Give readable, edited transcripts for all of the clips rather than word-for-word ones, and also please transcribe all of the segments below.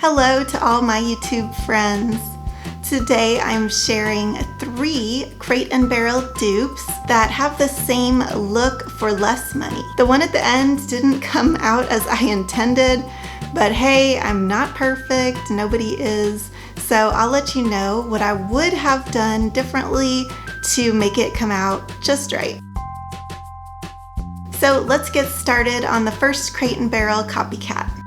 Hello to all my YouTube friends. Today I'm sharing 3 Crate and Barrel dupes that have the same look for less money. The one at the end didn't come out as I intended, but hey, I'm not perfect, nobody is, so I'll let you know what I would have done differently to make it come out just right. So let's get started on the first Crate and Barrel copycat.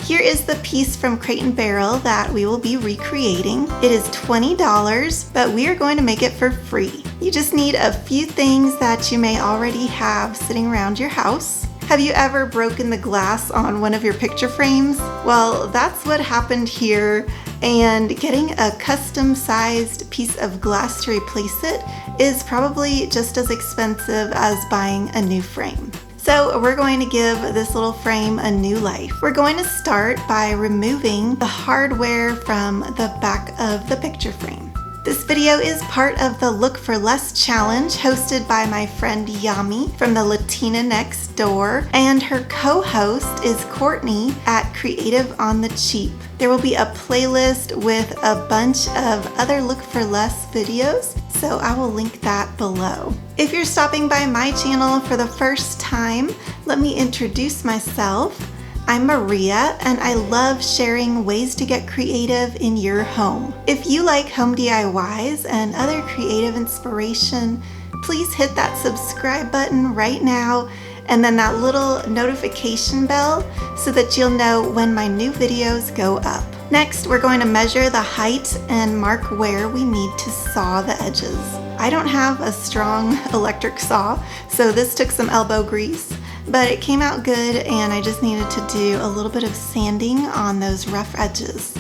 Here is the piece from Crate and Barrel that we will be recreating. It is $20, but we are going to make it for free. You just need a few things that you may already have sitting around your house. Have you ever broken the glass on one of your picture frames? Well, that's what happened here, and getting a custom-sized piece of glass to replace it is probably just as expensive as buying a new frame. So we're going to give this little frame a new life. We're going to start by removing the hardware from the back of the picture frame. This video is part of the Look for Less challenge hosted by my friend Yami from the Latina Next Door, and her co-host is Courtney at Creative on the Cheap. There will be a playlist with a bunch of other Look for Less videos, so I will link that below. If you're stopping by my channel for the first time, let me introduce myself. I'm Maria, and I love sharing ways to get creative in your home. If you like home DIYs and other creative inspiration, please hit that subscribe button right now and then that little notification bell so that you'll know when my new videos go up. Next, we're going to measure the height and mark where we need to saw the edges. I don't have a strong electric saw, so this took some elbow grease, but it came out good and I just needed to do a little bit of sanding on those rough edges.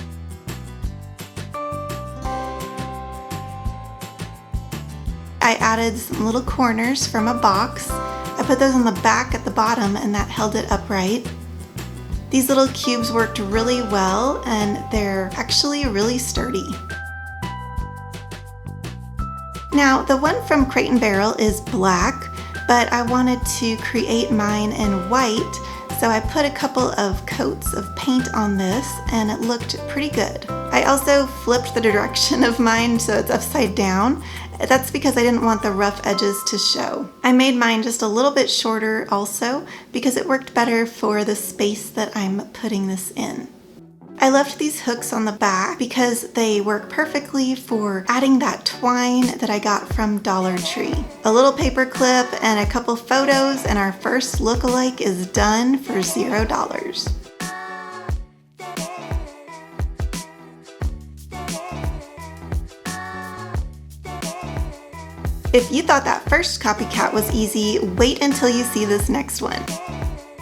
I added some little corners from a box. I put those on the back at the bottom and that held it upright. These little cubes worked really well and they're actually really sturdy. Now the one from Crate and Barrel is black, but I wanted to create mine in white, so I put a couple of coats of paint on this and it looked pretty good. I also flipped the direction of mine so it's upside down. That's because I didn't want the rough edges to show. I made mine just a little bit shorter also because it worked better for the space that I'm putting this in. I left these hooks on the back because they work perfectly for adding that twine that I got from Dollar Tree. A little paper clip and a couple photos and our first look-alike is done for $0. If you thought that first copycat was easy, wait until you see this next one.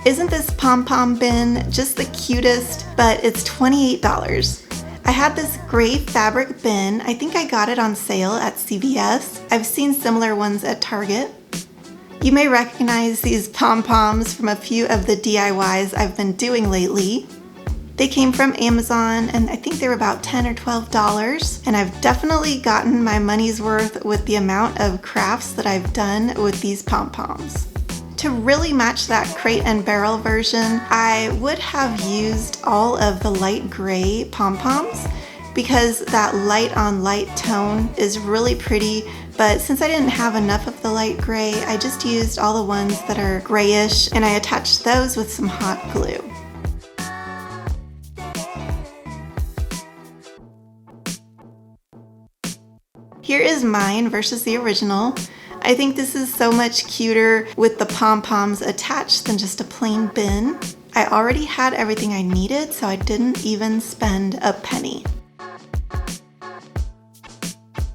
Isn't this Pom Pom bin just the cutest? But it's $28. I had this gray fabric bin. I think I got it on sale at CVS. I've seen similar ones at Target. You may recognize these Pom Poms from a few of the DIYs I've been doing lately. They came from Amazon and I think they were about $10 or $12, and I've definitely gotten my money's worth with the amount of crafts that I've done with these Pom Poms. To really match that Crate and Barrel version, I would have used all of the light gray Pom Poms because that light on light tone is really pretty, but since I didn't have enough of the light gray, I just used all the ones that are grayish and I attached those with some hot glue. Here is mine versus the original. I think this is so much cuter with the pom-poms attached than just a plain bin. I already had everything I needed, so I didn't even spend a penny.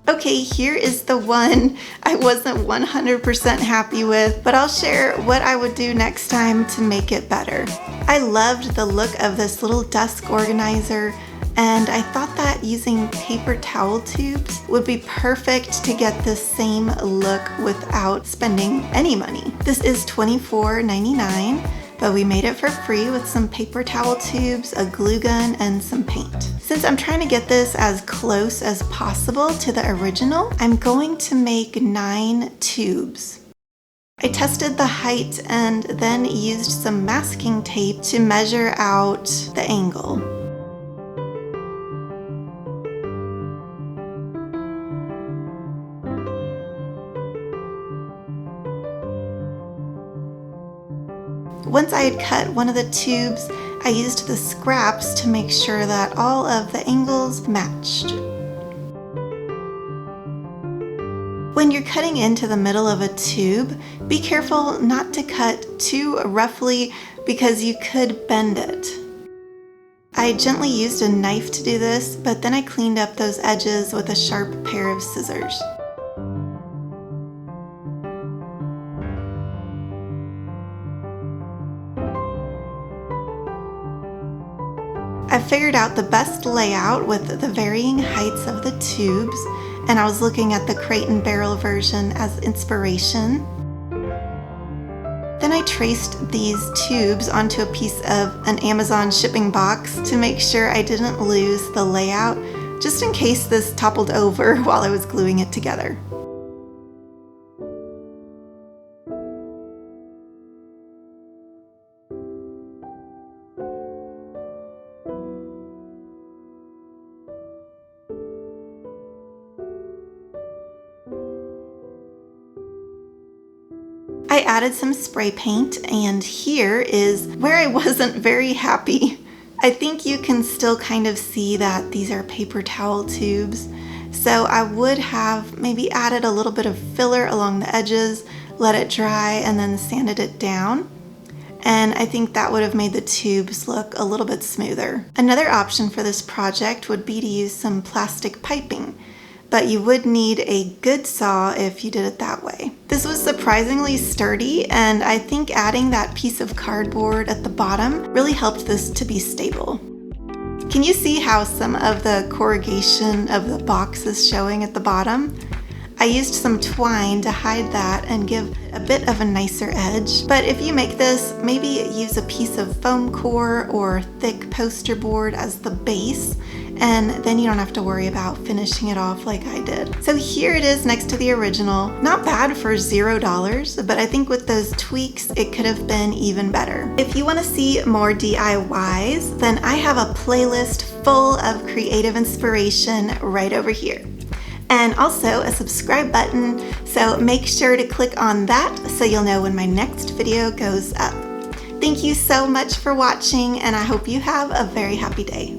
Okay, here is the one I wasn't 100% happy with, but I'll share what I would do next time to make it better. I loved the look of this little desk organizer, and I thought that using paper towel tubes would be perfect to get the same look without spending any money. This is $24.99, but we made it for free with some paper towel tubes, a glue gun, and some paint. Since I'm trying to get this as close as possible to the original, I'm going to make 9 tubes. I tested the height and then used some masking tape to measure out the angle. Once I had cut one of the tubes, I used the scraps to make sure that all of the angles matched. When you're cutting into the middle of a tube, be careful not to cut too roughly because you could bend it. I gently used a knife to do this, but then I cleaned up those edges with a sharp pair of scissors. I figured out the best layout with the varying heights of the tubes, and I was looking at the crate and barrel version as inspiration. Then I traced these tubes onto a piece of an Amazon shipping box to make sure I didn't lose the layout, just in case this toppled over while I was gluing it together. I added some spray paint, and here is where I wasn't very happy. I think you can still kind of see that these are paper towel tubes, so I would have maybe added a little bit of filler along the edges, let it dry, and then sanded it down. And I think that would have made the tubes look a little bit smoother. Another option for this project would be to use some plastic piping, but you would need a good saw if you did it that way. This was surprisingly sturdy, and I think adding that piece of cardboard at the bottom really helped this to be stable. Can you see how some of the corrugation of the box is showing at the bottom? I used some twine to hide that and give a bit of a nicer edge. But if you make this, maybe use a piece of foam core or thick poster board as the base, and then you don't have to worry about finishing it off like I did. So here it is next to the original. Not bad for $0, but I think with those tweaks, it could have been even better. If you want to see more DIYs, then I have a playlist full of creative inspiration right over here. And also a subscribe button, so make sure to click on that so you'll know when my next video goes up. Thank you so much for watching, and I hope you have a very happy day.